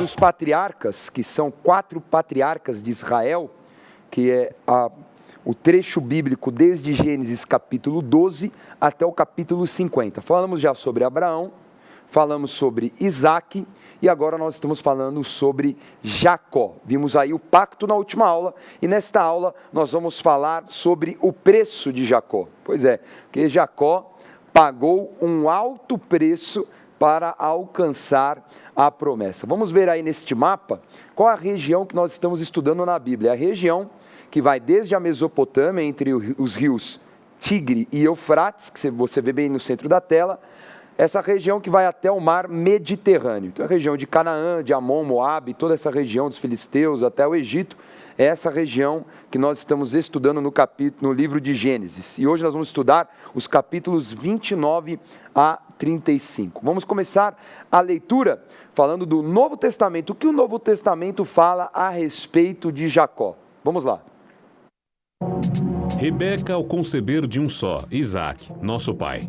dos patriarcas, que são 4 patriarcas de Israel, que é o trecho bíblico desde Gênesis capítulo 12 até o capítulo 50. Falamos já sobre Abraão, falamos sobre Isaac e agora nós estamos falando sobre Jacó. Vimos aí o pacto na última aula e nesta aula nós vamos falar sobre o preço de Jacó. Pois é, porque Jacó pagou um alto preço para alcançar a promessa. Vamos ver aí neste mapa qual a região que nós estamos estudando na Bíblia. A região que vai desde a Mesopotâmia, entre os rios Tigre e Eufrates, que você vê bem no centro da tela, essa região que vai até o mar Mediterrâneo. Então a região de Canaã, de Amon, Moabe, toda essa região dos filisteus até o Egito, é essa região que nós estamos estudando no livro de Gênesis. E hoje nós vamos estudar os capítulos 29 a 35. Vamos começar a leitura falando do Novo Testamento. O que o Novo Testamento fala a respeito de Jacó? Vamos lá. Rebeca, ao conceber de um só, Isaque, nosso pai.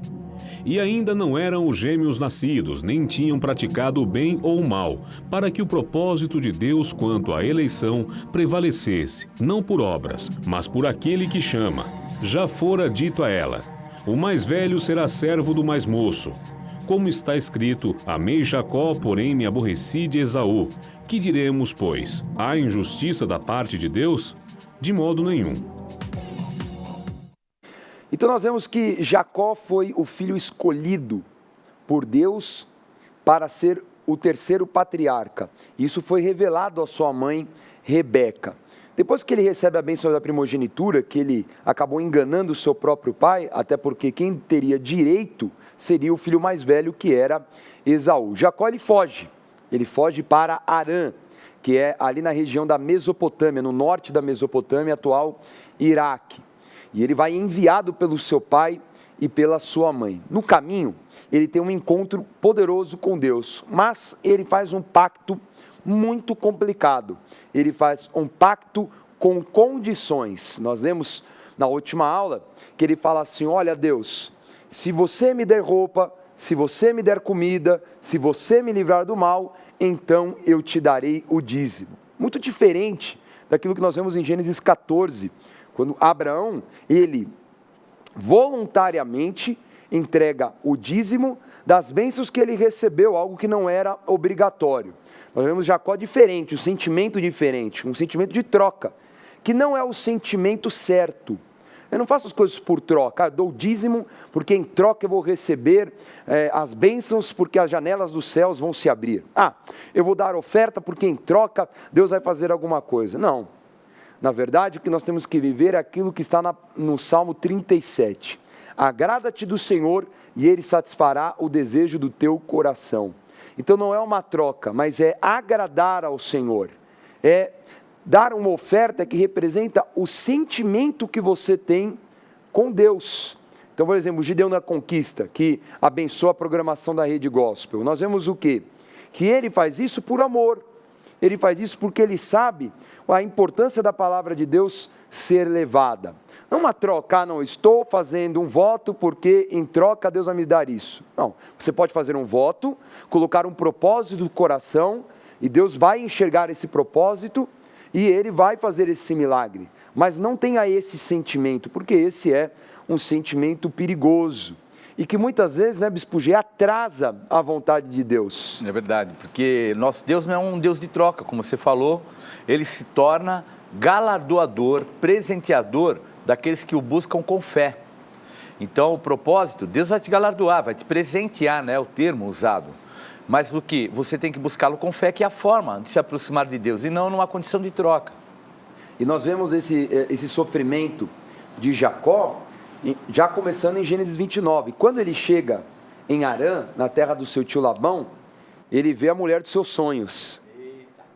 E ainda não eram os gêmeos nascidos, nem tinham praticado o bem ou o mal, para que o propósito de Deus quanto à eleição prevalecesse, não por obras, mas por aquele que chama. Já fora dito a ela: o mais velho será servo do mais moço. Como está escrito: amei Jacó, porém me aborreci de Esaú. Que diremos, pois? Há injustiça da parte de Deus? De modo nenhum. Então nós vemos que Jacó foi o filho escolhido por Deus para ser o terceiro patriarca. Isso foi revelado à sua mãe Rebeca. Depois que ele recebe a bênção da primogenitura, que ele acabou enganando o seu próprio pai, até porque quem teria direito seria o filho mais velho, que era Esaú. Jacó ele foge para Harã, que é ali na região da Mesopotâmia, no norte da Mesopotâmia, atual Iraque. E ele vai enviado pelo seu pai e pela sua mãe. No caminho, ele tem um encontro poderoso com Deus, mas ele faz um pacto muito complicado. Ele faz um pacto com condições. Nós lemos na última aula que ele fala assim: olha Deus, se você me der roupa, se você me der comida, se você me livrar do mal, então eu te darei o dízimo. Muito diferente daquilo que nós vemos em Gênesis 14, quando Abraão, ele voluntariamente entrega o dízimo das bênçãos que ele recebeu, algo que não era obrigatório. Nós vemos Jacó diferente, um sentimento diferente, um sentimento de troca, que não é o sentimento certo. Eu não faço as coisas por troca, eu dou o dízimo porque em troca eu vou receber as bênçãos, porque as janelas dos céus vão se abrir. Eu vou dar oferta porque em troca Deus vai fazer alguma coisa. Não. Na verdade, o que nós temos que viver é aquilo que está no Salmo 37. Agrada-te do Senhor e Ele satisfará o desejo do teu coração. Então não é uma troca, mas é agradar ao Senhor. É dar uma oferta que representa o sentimento que você tem com Deus. Então, por exemplo, o Gideão da Conquista, que abençoa a programação da Rede Gospel. Nós vemos o quê? Que ele faz isso por amor. Ele faz isso porque ele sabe a importância da palavra de Deus ser levada. Não uma troca, não estou fazendo um voto porque em troca Deus vai me dar isso. Não, você pode fazer um voto, colocar um propósito do coração e Deus vai enxergar esse propósito e Ele vai fazer esse milagre. Mas não tenha esse sentimento, porque esse é um sentimento perigoso. E que muitas vezes, né, Bispo G, atrasa a vontade de Deus. É verdade, porque nosso Deus não é um Deus de troca, como você falou. Ele se torna galardoador, presenteador daqueles que o buscam com fé. Então, o propósito, Deus vai te galardoar, vai te presentear, né, o termo usado. Mas o que? Você tem que buscá-lo com fé, que é a forma de se aproximar de Deus, e não numa condição de troca. E nós vemos esse sofrimento de Jacó, já começando em Gênesis 29. Quando ele chega em Harã, na terra do seu tio Labão, ele vê a mulher dos seus sonhos,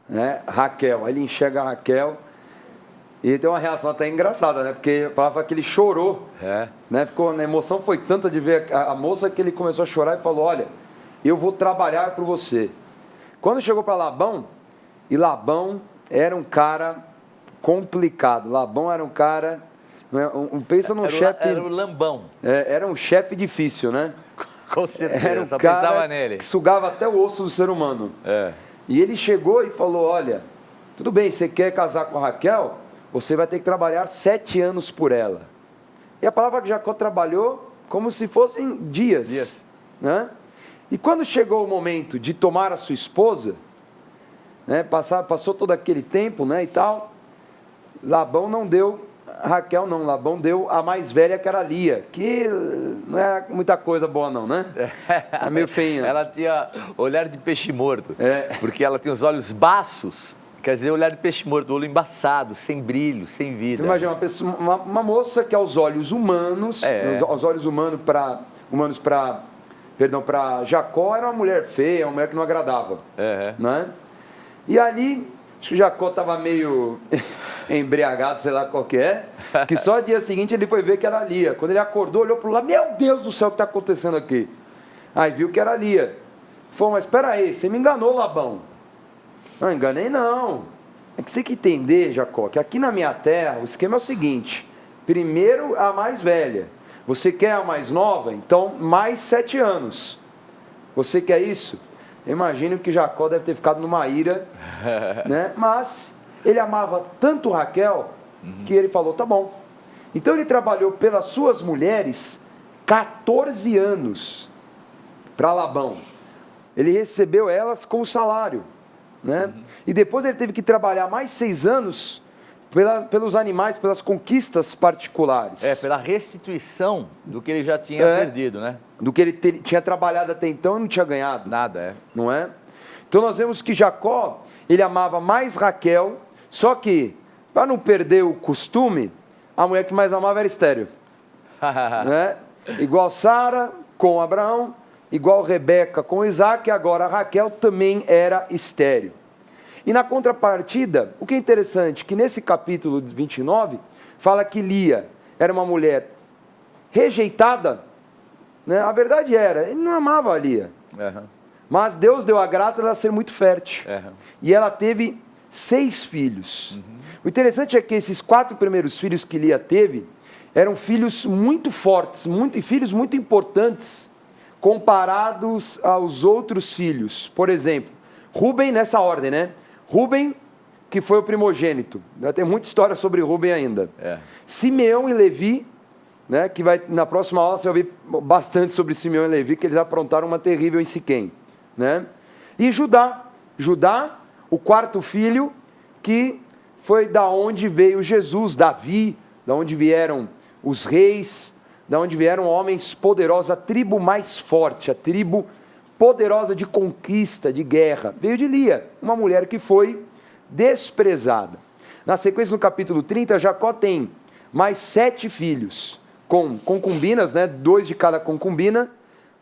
né? Raquel. Aí ele enxerga a Raquel e ele tem uma reação até engraçada, né? Porque falava que ele chorou, né? A emoção foi tanta de ver a moça que ele começou a chorar e falou: olha, eu vou trabalhar por você. Quando chegou para Labão, e Labão era um cara complicado. Labão era um cara... pensa num chefe... Era o lambão. Era um chefe difícil, né? Com certeza, Era um só cara pensava nele. Que sugava até o osso do ser humano. E ele chegou e falou, olha, tudo bem, você quer casar com a Raquel? Você vai ter que trabalhar 7 anos por ela. E a palavra que Jacó trabalhou como se fossem dias. Né? E quando chegou o momento de tomar a sua esposa, né, passou todo aquele tempo, né, e tal, Labão não deu Raquel, não. Labão deu a mais velha, que era Lia, que não é muita coisa boa, não, né? É meio feinha. Ela tinha olhar de peixe morto, porque ela tem os olhos baços, quer dizer, olhar de peixe morto, olho embaçado, sem brilho, sem vida. Você imagina uma moça que aos olhos humanos, aos olhos humanos para Jacó, era uma mulher feia, uma mulher que não agradava. Né? E ali, acho que Jacó estava meio embriagado, sei lá qual que é, que só no dia seguinte ele foi ver que era Lia. Quando ele acordou, olhou para o lado, meu Deus do céu, o que está acontecendo aqui? Aí viu que era Lia. Falou, mas espera aí, você me enganou, Labão. Não, enganei não. É que você tem que entender, Jacó, que aqui na minha terra o esquema é o seguinte, primeiro a mais velha. Você quer a mais nova? Então, mais 7 anos. Você quer isso? Eu imagino que Jacó deve ter ficado numa ira, né? Mas ele amava tanto Raquel que ele falou, tá bom. Então ele trabalhou pelas suas mulheres 14 anos para Labão. Ele recebeu elas com salário, né? E depois ele teve que trabalhar mais 6 anos pelos animais, pelas conquistas particulares. Pela restituição do que ele já tinha perdido, né? Do que ele tinha trabalhado até então e não tinha ganhado. Nada, Não é? Então nós vemos que Jacó, ele amava mais Raquel, só que, para não perder o costume, a mulher que mais amava era estéril. Né? Igual Sara com Abraão, igual Rebeca com Isaac, agora Raquel também era estéril. E na contrapartida, o que é interessante, que nesse capítulo 29, fala que Lia era uma mulher rejeitada, né? A verdade era, ele não amava a Lia, mas Deus deu a graça dela ser muito fértil, e ela teve 6 filhos. O interessante é que esses 4 primeiros filhos que Lia teve, eram filhos muito fortes, e filhos muito importantes, comparados aos outros filhos. Por exemplo, Rúben, nessa ordem, né? Rúben, que foi o primogênito. Vai ter muita história sobre Rúben ainda. Simeão e Levi, né, que na próxima aula você vai ouvir bastante sobre Simeão e Levi, que eles aprontaram uma terrível em Siquém. Né? E Judá. Judá, o 4º filho, que foi da onde veio Jesus, Davi, da onde vieram os reis, da onde vieram homens poderosos, a tribo mais forte, a tribo poderosa de conquista, de guerra, veio de Lia, uma mulher que foi desprezada. Na sequência, no capítulo 30, Jacó tem mais 7 filhos, com concubinas, né? 2 de cada concubina,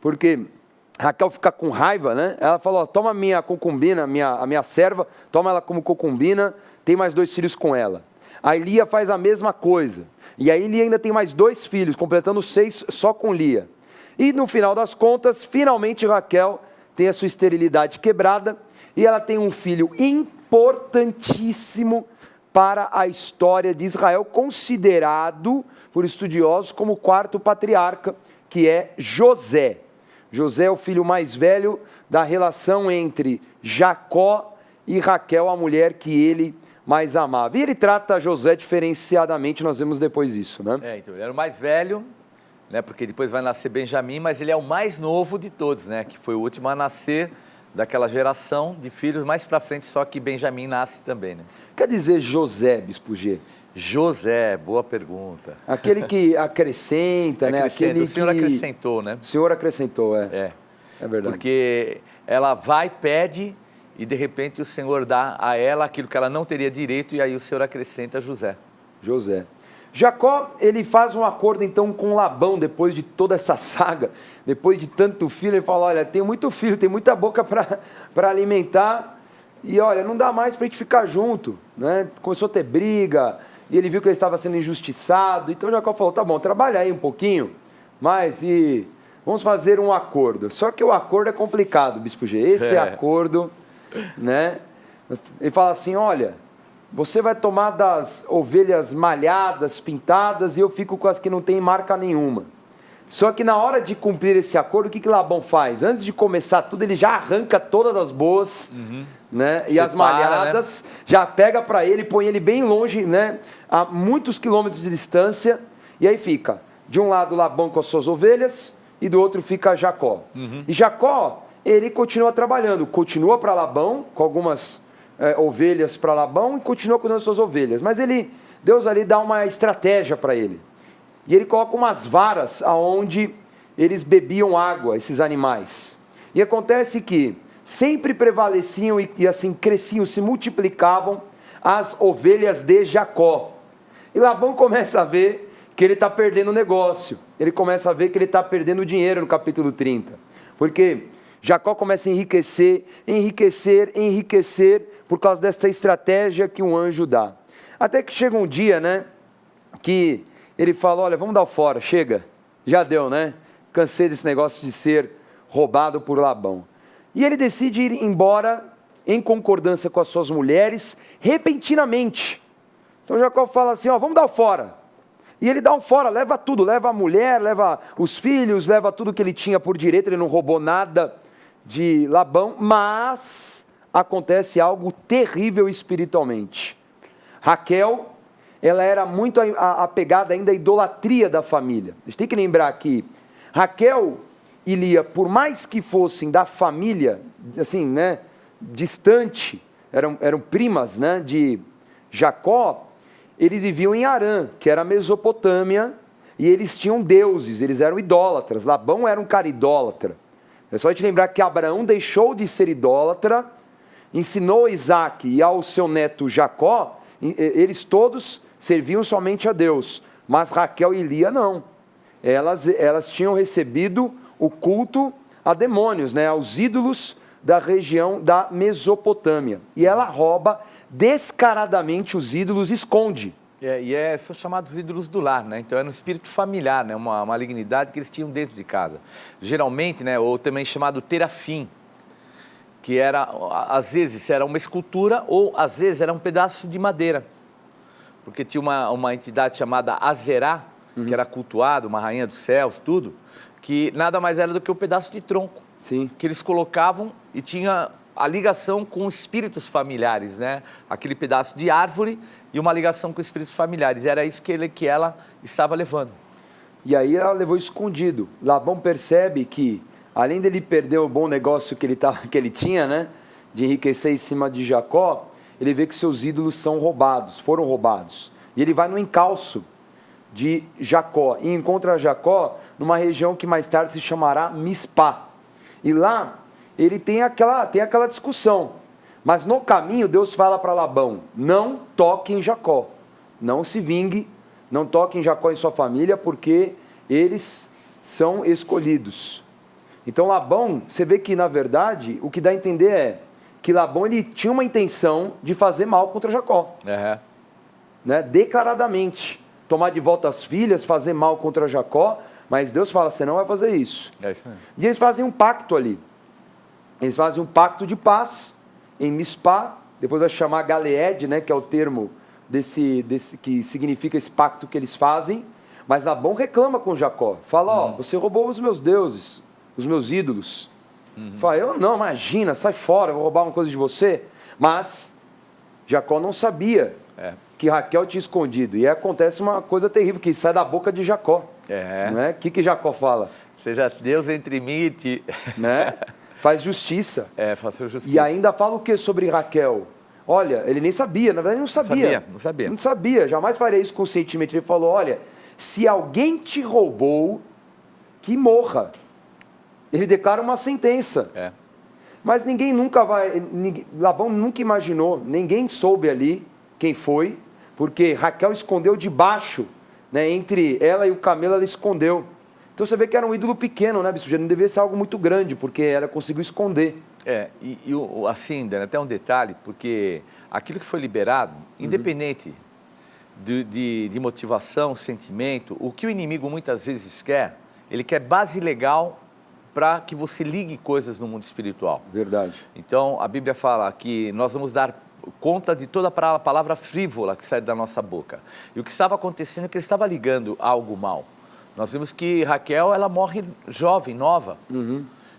porque Raquel fica com raiva, né? Ela falou, toma a minha concubina, a minha serva, toma ela como concubina, tem mais 2 filhos com ela. Aí Lia faz a mesma coisa, e aí Lia ainda tem mais 2 filhos, completando 6 só com Lia. E no final das contas, finalmente Raquel tem a sua esterilidade quebrada e ela tem um filho importantíssimo para a história de Israel, considerado por estudiosos como o 4º patriarca, que é José. José é o filho mais velho da relação entre Jacó e Raquel, a mulher que ele mais amava. E ele trata José diferenciadamente, nós vemos depois isso, né? Então ele era o mais velho, né, porque depois vai nascer Benjamim, mas ele é o mais novo de todos, né, que foi o último a nascer daquela geração de filhos, mais para frente só que Benjamim nasce também, né? Quer dizer José, Bispo G? José, boa pergunta. Aquele que acrescenta, né? Aquele o Senhor acrescentou, né? O Senhor acrescentou, É verdade. Porque ela vai, pede, e de repente o Senhor dá a ela aquilo que ela não teria direito, e aí o Senhor acrescenta José. Jacó, ele faz um acordo então com Labão, depois de toda essa saga, depois de tanto filho, ele fala, olha, tenho muito filho, tem muita boca para alimentar, e olha, não dá mais para a gente ficar junto, né? Começou a ter briga, e ele viu que ele estava sendo injustiçado, então Jacó falou, tá bom, trabalha aí um pouquinho, mas vamos fazer um acordo. Só que o acordo é complicado, Bispo G, esse acordo, né? Ele fala assim, olha, você vai tomar das ovelhas malhadas, pintadas, e eu fico com as que não tem marca nenhuma. Só que na hora de cumprir esse acordo, o que Labão faz? Antes de começar tudo, ele já arranca todas as boas, né? E as malhadas, né? Já pega para ele, põe ele bem longe, né? A muitos quilômetros de distância, e aí fica, de um lado Labão com as suas ovelhas, e do outro fica Jacó. E Jacó, ele continua trabalhando, continua para Labão, com algumas ovelhas para Labão, e continua cuidando das suas ovelhas. Mas Deus ali dá uma estratégia para ele. E ele coloca umas varas aonde eles bebiam água, esses animais. E acontece que sempre prevaleciam e assim cresciam, se multiplicavam as ovelhas de Jacó. E Labão começa a ver que ele está perdendo o negócio. Ele começa a ver que ele está perdendo dinheiro no capítulo 30. Porque Jacó começa a enriquecer, enriquecer, enriquecer por causa dessa estratégia que um anjo dá. Até que chega um dia, né, que ele fala, olha, vamos dar fora, chega, já deu, né? Cansei desse negócio de ser roubado por Labão. E ele decide ir embora em concordância com as suas mulheres, repentinamente. Então Jacó fala assim, ó, vamos dar fora. E ele dá um fora, leva tudo, leva a mulher, leva os filhos, leva tudo que ele tinha por direito, ele não roubou nada de Labão, mas acontece algo terrível espiritualmente. Raquel, ela era muito apegada ainda à idolatria da família. A gente tem que lembrar que Raquel e Lia, por mais que fossem da família, assim, né, distante, eram primas, né, de Jacó, eles viviam em Harã, que era a Mesopotâmia, e eles tinham deuses, eles eram idólatras. Labão era um cara idólatra. É só a gente lembrar que Abraão deixou de ser idólatra, ensinou Isaac e ao seu neto Jacó, eles todos serviam somente a Deus, mas Raquel e Lia não. Elas tinham recebido o culto a demônios, né, aos ídolos da região da Mesopotâmia. E ela rouba descaradamente os ídolos, esconde. São chamados ídolos do lar, né? Então era um espírito familiar, né? Uma malignidade que eles tinham dentro de casa. Geralmente, né, ou também chamado terafim, que era, às vezes, era uma escultura ou, às vezes, era um pedaço de madeira. Porque tinha uma entidade chamada Azerá, que era cultuada, uma rainha dos céus, tudo, que nada mais era do que um pedaço de tronco. Sim. Que eles colocavam e tinha a ligação com espíritos familiares, né? Aquele pedaço de árvore e uma ligação com espíritos familiares. Era isso que ela estava levando. E aí ela levou escondido. Labão percebe que, além dele perder o bom negócio que ele tinha, né, de enriquecer em cima de Jacó, ele vê que seus ídolos foram roubados. E ele vai no encalço de Jacó e encontra Jacó numa região que mais tarde se chamará Mispá. E lá ele tem aquela discussão. Mas no caminho Deus fala para Labão, não toque em Jacó, não se vingue, não toque em Jacó e sua família, porque eles são escolhidos. Então Labão, você vê que na verdade o que dá a entender é que Labão ele tinha uma intenção de fazer mal contra Jacó. Né? Declaradamente. Tomar de volta as filhas, fazer mal contra Jacó, mas Deus fala, você não vai fazer isso. É isso mesmo. E eles fazem um pacto ali. Eles fazem um pacto de paz em Mispá, depois vai chamar Galeed, né, que é o termo desse que significa esse pacto que eles fazem, mas Labão reclama com Jacó. Fala, ó, você roubou os meus deuses, os meus ídolos. Fala, eu não, imagina, sai fora, eu vou roubar uma coisa de você. Mas Jacó não sabia que Raquel tinha escondido. E acontece uma coisa terrível, que sai da boca de Jacó. Né? O que Jacó fala? Seja Deus entre mim e ti. Né? Faz justiça. Faça justiça. E ainda fala o que sobre Raquel? Olha, ele nem sabia, na verdade ele não sabia, jamais faria isso conscientemente. Ele falou, olha, se alguém te roubou, que morra. Ele declara uma sentença. Mas Labão nunca imaginou, ninguém soube ali quem foi, porque Raquel escondeu debaixo, né, entre ela e o camelo, ela escondeu. Então você vê que era um ídolo pequeno, né, bicho? Não devia ser algo muito grande, porque ela conseguiu esconder. Assim, Dan, até um detalhe, porque aquilo que foi liberado, independente de motivação, sentimento, o que o inimigo muitas vezes quer, ele quer base legal para que você ligue coisas no mundo espiritual. Verdade. Então, a Bíblia fala que nós vamos dar conta de toda a palavra frívola que sai da nossa boca. E o que estava acontecendo é que ele estava ligando algo mal. Nós vimos que Raquel, ela morre jovem, nova.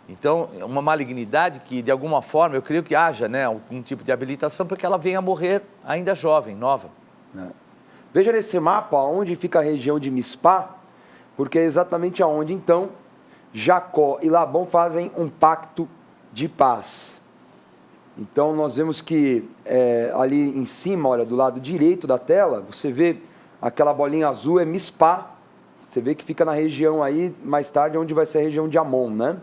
Então, é uma malignidade que, de alguma forma, eu creio que haja, né, algum tipo de habilitação para que ela venha a morrer ainda jovem, nova. Veja nesse mapa onde fica a região de Mispá, porque é exatamente aonde, então, Jacó e Labão fazem um pacto de paz. Então, nós vemos que ali em cima, olha, do lado direito da tela, você vê aquela bolinha azul, é Mispá. Você vê que fica na região aí, mais tarde, onde vai ser a região de Amon, né?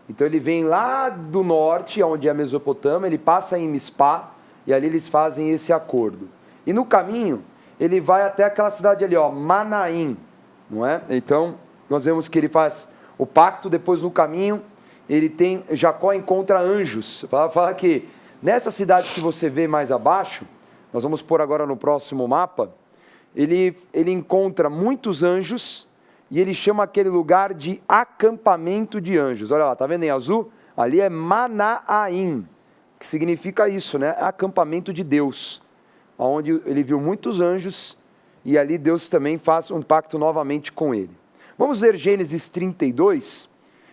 Então, ele vem lá do norte, onde é a Mesopotâmia, ele passa em Mispá, e ali eles fazem esse acordo. E no caminho, ele vai até aquela cidade ali, ó, Manaim, não é? Então, nós vemos que ele faz o pacto, depois no caminho, Jacó encontra anjos. Fala que nessa cidade que você vê mais abaixo, nós vamos pôr agora no próximo mapa, ele encontra muitos anjos e ele chama aquele lugar de acampamento de anjos. Olha lá, tá vendo em azul? Ali é Manaim, que significa isso, né? Acampamento de Deus, onde ele viu muitos anjos e ali Deus também faz um pacto novamente com ele. Vamos ler Gênesis 32,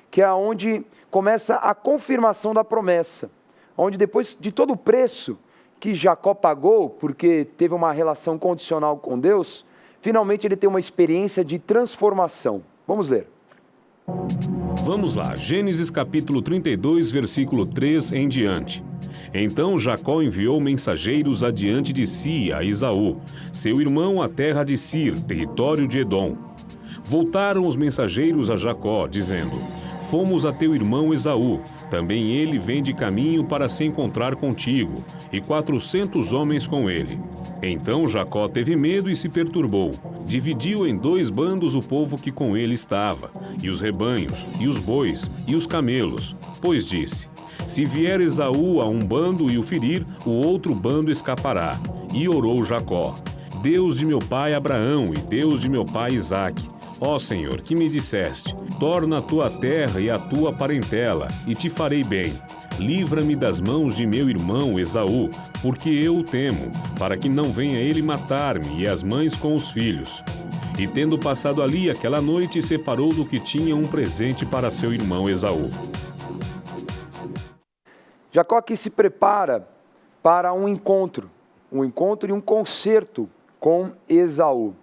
que é onde começa a confirmação da promessa, onde depois de todo o preço que Jacó pagou, porque teve uma relação condicional com Deus, finalmente ele tem uma experiência de transformação. Vamos ler. Vamos lá, Gênesis capítulo 32, versículo 3 em diante. Então Jacó enviou mensageiros adiante de si a Esaú, seu irmão, à terra de Sir, território de Edom. Voltaram os mensageiros a Jacó, dizendo: Fomos a teu irmão Esaú, também ele vem de caminho para se encontrar contigo, e 400 homens com ele. Então Jacó teve medo e se perturbou. Dividiu em 2 bandos o povo que com ele estava, e os rebanhos, e os bois, e os camelos, pois disse: Se vier Esaú a um bando e o ferir, o outro bando escapará. E orou Jacó: Deus de meu pai Abraão e Deus de meu pai Isaque, ó Senhor, que me disseste: torna a tua terra e a tua parentela, e te farei bem. Livra-me das mãos de meu irmão Esaú, porque eu o temo, para que não venha ele matar-me e as mães com os filhos. E tendo passado ali aquela noite, separou do que tinha um presente para seu irmão Esaú. Jacó aqui se prepara para um encontro e um concerto com Esaú.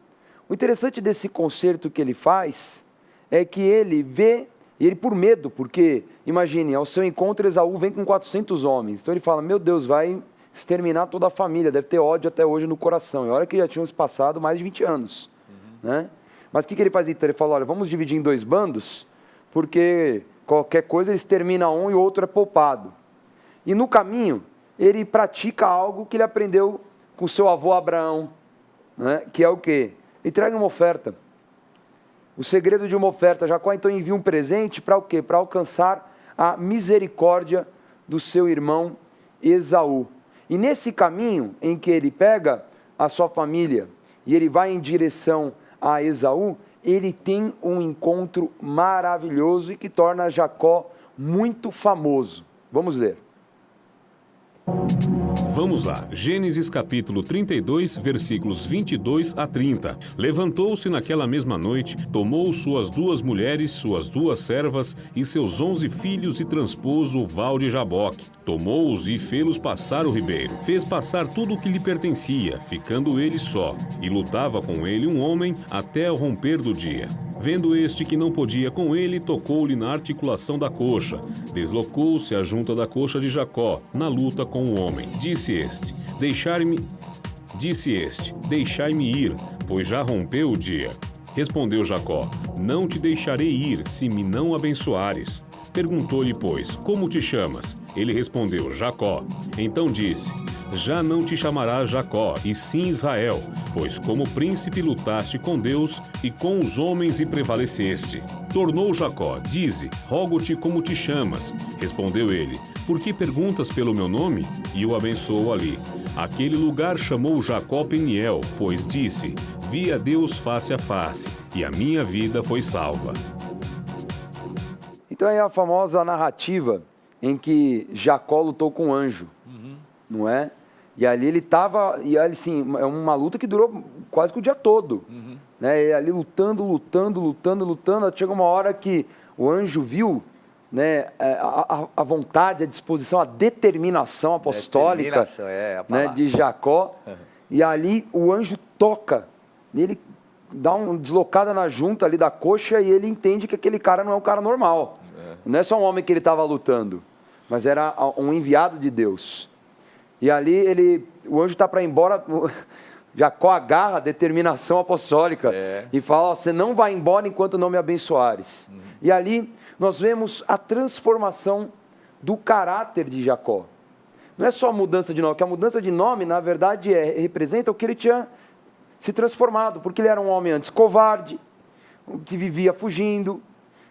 O interessante desse concerto que ele faz é que ele vê, e ele por medo, porque, imagine, ao seu encontro Esaú vem com 400 homens. Então ele fala: meu Deus, vai exterminar toda a família, deve ter ódio até hoje no coração. E olha que já tínhamos passado mais de 20 anos. Né? Mas o que ele faz então? Ele fala: olha, vamos dividir em 2 bandos, porque qualquer coisa ele extermina um e o outro é poupado. E no caminho, ele pratica algo que ele aprendeu com seu avô Abraão, né? Que é o quê? Entrega uma oferta. O segredo de uma oferta. Jacó então envia um presente para o quê? Para alcançar a misericórdia do seu irmão Esaú. E nesse caminho em que ele pega a sua família e ele vai em direção a Esaú, ele tem um encontro maravilhoso e que torna Jacó muito famoso. Vamos ler. Vamos lá, Gênesis capítulo 32, versículos 22 a 30. Levantou-se naquela mesma noite, tomou suas 2 mulheres, suas 2 servas e seus 11 filhos e transpôs o val de Jaboque. Tomou-os e fê-los passar o ribeiro. Fez passar tudo o que lhe pertencia, ficando ele só, e lutava com ele um homem até o romper do dia. Vendo este que não podia com ele, tocou-lhe na articulação da coxa. Deslocou-se a junta da coxa de Jacó, na luta com o homem. Disse este: deixai-me ir, pois já rompeu o dia. Respondeu Jacó: não te deixarei ir, se me não abençoares. Perguntou-lhe, pois, como te chamas? Ele respondeu: Jacó. Então disse: já não te chamarás Jacó, e sim Israel, pois como príncipe lutaste com Deus e com os homens e prevaleceste. Tornou Jacó: dize, rogo-te como te chamas. Respondeu ele: por que perguntas pelo meu nome? E o abençoou ali. Aquele lugar chamou Jacó Peniel, pois disse: vi a Deus face a face, e a minha vida foi salva. Então é a famosa narrativa em que Jacó lutou com um anjo, não é? E ali ele estava, e ali, assim, é uma luta que durou quase que o dia todo, né? Ele ali lutando, chega uma hora que o anjo viu, né, a vontade, a disposição, a determinação apostólica, né, de Jacó, e ali o anjo toca, ele dá uma deslocada na junta ali da coxa e ele entende que aquele cara não é um cara normal, não é só um homem que ele estava lutando, mas era um enviado de Deus. E ali o anjo está para ir embora, Jacó agarra a determinação apostólica e fala, você não vai embora enquanto não me abençoares. E ali nós vemos a transformação do caráter de Jacó. Não é só a mudança de nome, que a mudança de nome, na verdade, representa o que ele tinha se transformado, porque ele era um homem antes covarde, que vivia fugindo,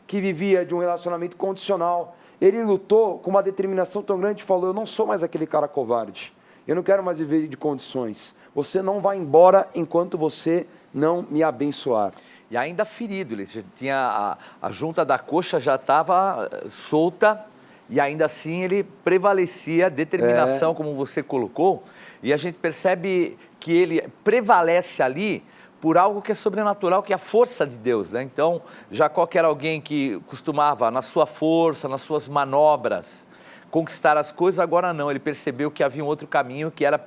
que vivia de um relacionamento condicional. Ele lutou com uma determinação tão grande e falou, eu não sou mais aquele cara covarde, eu não quero mais viver de condições, você não vai embora enquanto você não me abençoar. E ainda ferido, ele tinha a junta da coxa já estava solta e ainda assim ele prevalecia, a determinação, como você colocou, e a gente percebe que ele prevalece ali por algo que é sobrenatural, que é a força de Deus, né? Então, Jacó, que era alguém que costumava, na sua força, nas suas manobras, conquistar as coisas, agora não, ele percebeu que havia um outro caminho, que era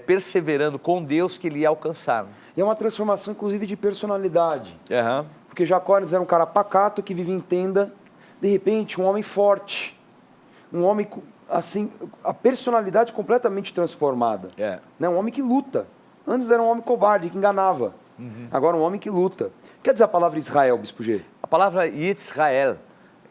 perseverando com Deus que ele ia alcançar. E é uma transformação, inclusive, de personalidade. Porque Jacó era um cara pacato, que vivia em tenda, de repente, um homem forte, um homem, assim, a personalidade completamente transformada. Né? Um homem que luta. Antes era um homem covarde, que enganava. Agora um homem que luta. Quer dizer a palavra Israel, Bispo G? A palavra Yitzrael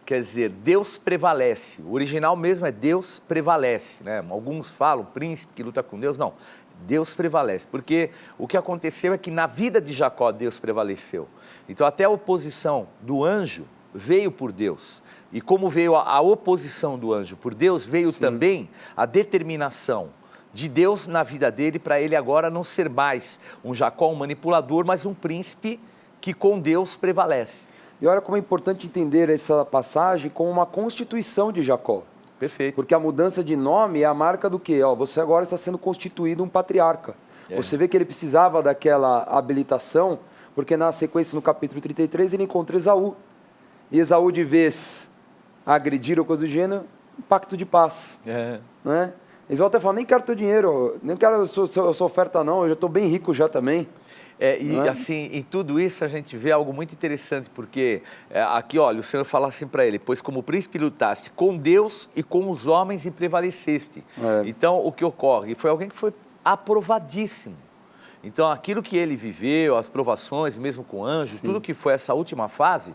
quer dizer Deus prevalece. O original mesmo é Deus prevalece, né? Alguns falam príncipe que luta com Deus. Não, Deus prevalece. Porque o que aconteceu é que na vida de Jacó Deus prevaleceu. Então até a oposição do anjo veio por Deus. E como veio a oposição do anjo por Deus, veio também a determinação de Deus na vida dele, para ele agora não ser mais um Jacó, um manipulador, mas um príncipe que com Deus prevalece. E olha como é importante entender essa passagem como uma constituição de Jacó. Perfeito. Porque a mudança de nome é a marca do quê? Você agora está sendo constituído um patriarca. Você vê que ele precisava daquela habilitação, porque na sequência, no capítulo 33, ele encontra Esaú. E Esaú, de vez agredir ou coisa do gênero, um pacto de paz. Né? Eles até falam, nem quero teu dinheiro, nem quero a sua oferta não, eu já estou bem rico já também. Assim, em tudo isso a gente vê algo muito interessante, porque aqui, olha, o Senhor fala assim para ele, pois como príncipe lutaste com Deus e com os homens e prevaleceste. Então, o que ocorre? Foi alguém que foi aprovadíssimo. Então, aquilo que ele viveu, as provações, mesmo com anjos, tudo que foi essa última fase,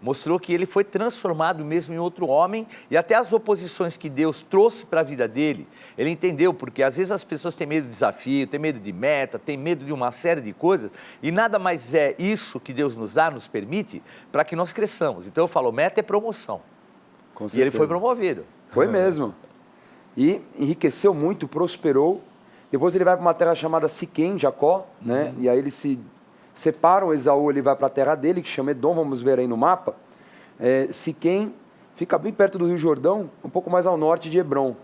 mostrou que ele foi transformado mesmo em outro homem, e até as oposições que Deus trouxe para a vida dele, ele entendeu, porque às vezes as pessoas têm medo de desafio, têm medo de meta, têm medo de uma série de coisas, e nada mais é isso que Deus nos dá, nos permite, para que nós cresçamos. Então eu falo, meta é promoção. E ele foi promovido. Foi mesmo. E enriqueceu muito, prosperou. Depois ele vai para uma terra chamada Siquém, Jacó, né? E aí ele se separam, Esaú ele vai para a terra dele, que chama Edom, vamos ver aí no mapa. Siquém fica bem perto do Rio Jordão, um pouco mais ao norte de Hebrom.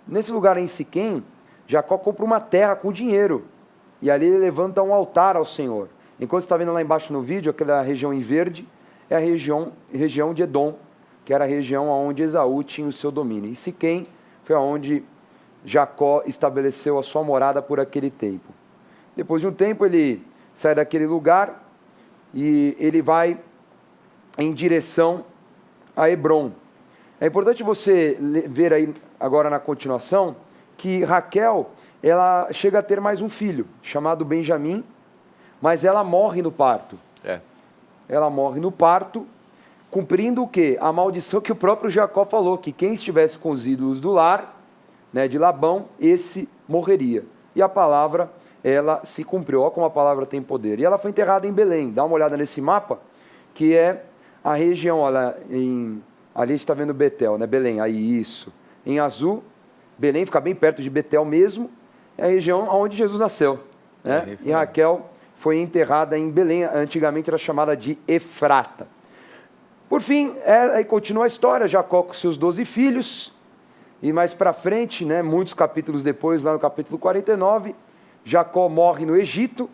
Nesse lugar em Siquém, Jacó compra uma terra com dinheiro, e ali ele levanta um altar ao Senhor. Enquanto você está vendo lá embaixo no vídeo, aquela região em verde, é a região de Edom, que era a região onde Esaú tinha o seu domínio. E Siquém foi onde Jacó estabeleceu a sua morada por aquele tempo. Depois de um tempo, ele sai daquele lugar e ele vai em direção a Hebrom. É importante você ver aí agora na continuação que Raquel, ela chega a ter mais um filho, chamado Benjamim, mas ela morre no parto. Ela morre no parto, cumprindo o quê? A maldição que o próprio Jacó falou, que quem estivesse com os ídolos do lar, né, de Labão, esse morreria. E a palavra ela se cumpriu, olha como a palavra tem poder. E ela foi enterrada em Belém. Dá uma olhada nesse mapa, que é a região, olha, ali a gente está vendo Betel, né? Belém, aí isso. Em azul, Belém fica bem perto de Betel mesmo, é a região onde Jesus nasceu. Né? E Raquel foi enterrada em Belém, antigamente era chamada de Efrata. Por fim, aí continua a história, Jacó com seus 12 filhos, e mais para frente, né, muitos capítulos depois, lá no capítulo 49, Jacó morre no Egito,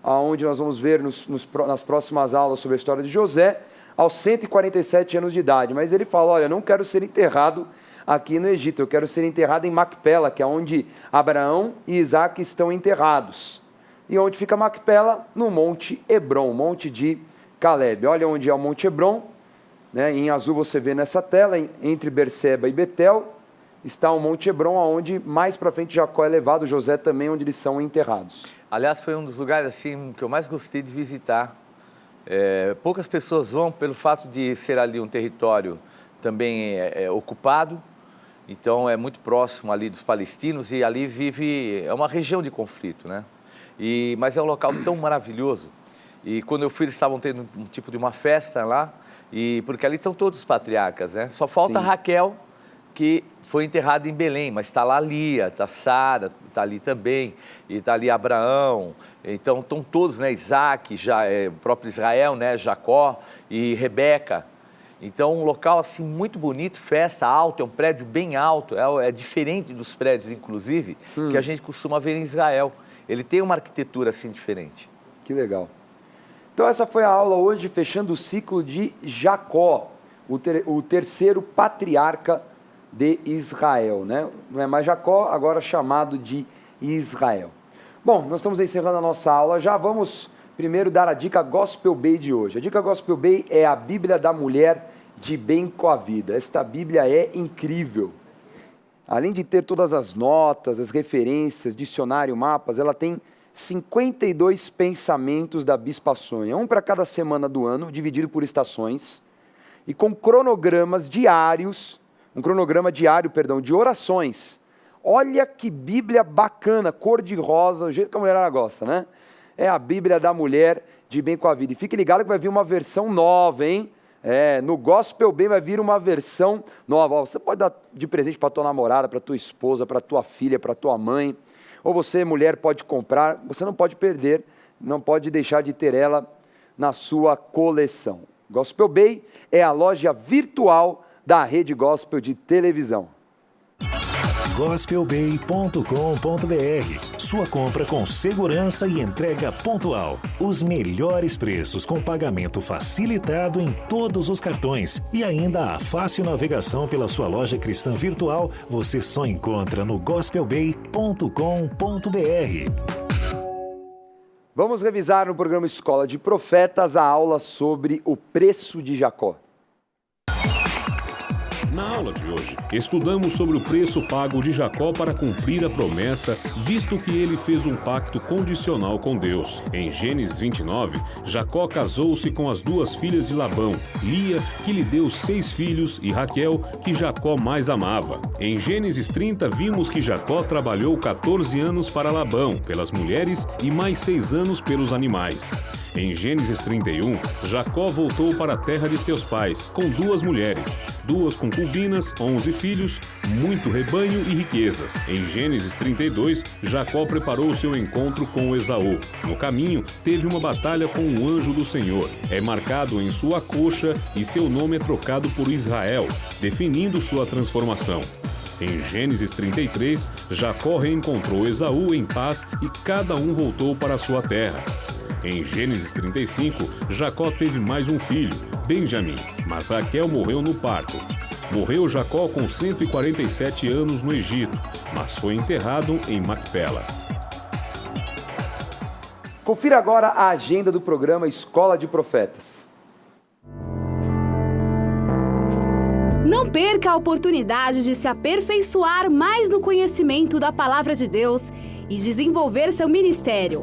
onde nós vamos ver nas próximas aulas sobre a história de José, aos 147 anos de idade. Mas ele fala, olha, eu não quero ser enterrado aqui no Egito, eu quero ser enterrado em Macpela, que é onde Abraão e Isaac estão enterrados. E onde fica Macpela? No Monte Hebron, Monte de Caleb. Olha onde é o Monte Hebron, né? Em azul você vê nessa tela, entre Berseba e Betel, está o Monte Hebron, onde mais para frente Jacó é levado, José também, onde eles são enterrados. Aliás, foi um dos lugares assim, que eu mais gostei de visitar. Poucas pessoas vão pelo fato de ser ali um território também ocupado, então é muito próximo ali dos palestinos e ali é uma região de conflito, né? Mas é um local tão maravilhoso. E quando eu fui, eles estavam tendo um tipo de uma festa lá, porque ali estão todos os patriarcas, né? Só falta Raquel, que foi enterrada em Belém, mas está lá Lia, está Sara, está ali também, e está ali Abraão, então estão todos, né? Isaac, o próprio Israel, né? Jacó e Rebeca. Então, um local assim muito bonito, festa alto, é um prédio bem alto, é diferente dos prédios, inclusive, que a gente costuma ver em Israel. Ele tem uma arquitetura assim diferente. Que legal. Então, essa foi a aula hoje, fechando o ciclo de Jacó, o terceiro patriarca de Israel, né? Não é mais Jacó, agora chamado de Israel. Bom, nós estamos encerrando a nossa aula, já vamos primeiro dar a dica Gospel Bay de hoje. A dica Gospel Bay é a Bíblia da Mulher de Bem com a Vida. Esta Bíblia é incrível. Além de ter todas as notas, as referências, dicionário, mapas, ela tem 52 pensamentos da Bispa Sônia, um para cada semana do ano, dividido por estações, e com cronogramas diários, um cronograma diário, de orações. Olha que Bíblia bacana, cor de rosa, o jeito que a mulherada gosta, né? É a Bíblia da Mulher de Bem com a Vida. E fique ligado que vai vir uma versão nova, hein? No Gospel Bay vai vir uma versão nova. Você pode dar de presente para tua namorada, para tua esposa, para tua filha, para tua mãe. Ou você, mulher, pode comprar. Você não pode perder, não pode deixar de ter ela na sua coleção. Gospel Bay é a loja virtual da Rede Gospel de televisão. gospelbay.com.br. Sua compra com segurança e entrega pontual. Os melhores preços com pagamento facilitado em todos os cartões. E ainda a fácil navegação pela sua loja cristã virtual você só encontra no gospelbay.com.br. Vamos revisar no programa Escola de Profetas a aula sobre o preço de Jacó. Na aula de hoje, estudamos sobre o preço pago de Jacó para cumprir a promessa, visto que ele fez um pacto condicional com Deus. Em Gênesis 29, Jacó casou-se com as duas filhas de Labão, Lia, que lhe deu 6 filhos, e Raquel, que Jacó mais amava. Em Gênesis 30, vimos que Jacó trabalhou 14 anos para Labão, pelas mulheres, e mais 6 anos pelos animais. Em Gênesis 31, Jacó voltou para a terra de seus pais, com 2 mulheres, 2 concubinas, 11 filhos, muito rebanho e riquezas. Em Gênesis 32, Jacó preparou seu encontro com Esaú. No caminho, teve uma batalha com um anjo do Senhor. É marcado em sua coxa e seu nome é trocado por Israel, definindo sua transformação. Em Gênesis 33, Jacó reencontrou Esaú em paz e cada um voltou para sua terra. Em Gênesis 35, Jacó teve mais um filho, Benjamim, mas Raquel morreu no parto. Morreu Jacó com 147 anos no Egito, mas foi enterrado em Macpela. Confira agora a agenda do programa Escola de Profetas. Não perca a oportunidade de se aperfeiçoar mais no conhecimento da Palavra de Deus e desenvolver seu ministério.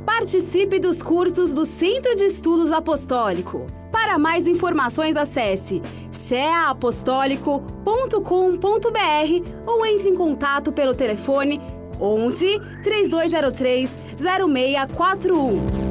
Participe dos cursos do Centro de Estudos Apostólico. Para mais informações, acesse ceaapostólico.com.br ou entre em contato pelo telefone 11 3203 0641.